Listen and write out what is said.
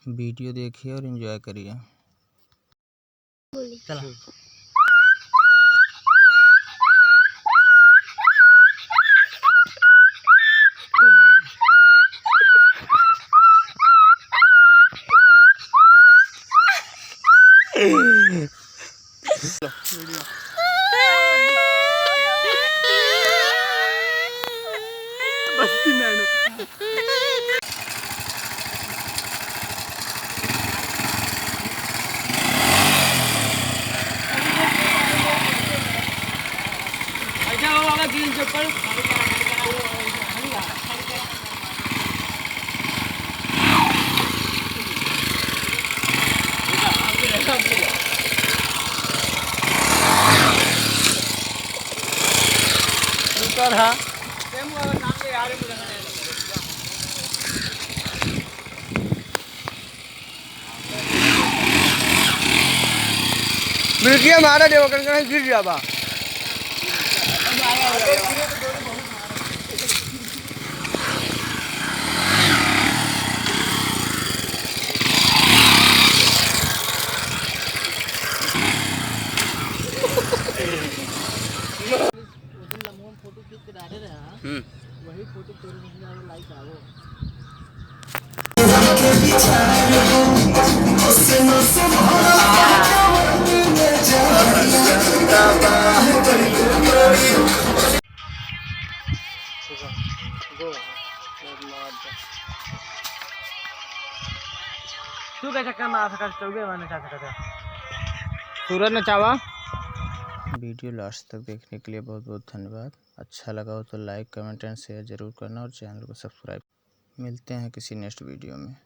Video देखिए और enjoy करिए। चला बस्ती मैंने मिलकिया मारा देव कहीं गिर जाबा फोटो खींच के डाले रहे वही फोटो तेरे लाइक आओ तू क्या चक्कर में आ सका चौबे मैंने चाह सका था सूरज ने चावा। वीडियो लास्ट तक देखने के लिए बहुत बहुत धन्यवाद। अच्छा लगा हो तो लाइक कमेंट एंड शेयर जरूर करना और चैनल को सब्सक्राइब। मिलते हैं किसी नेक्स्ट वीडियो में।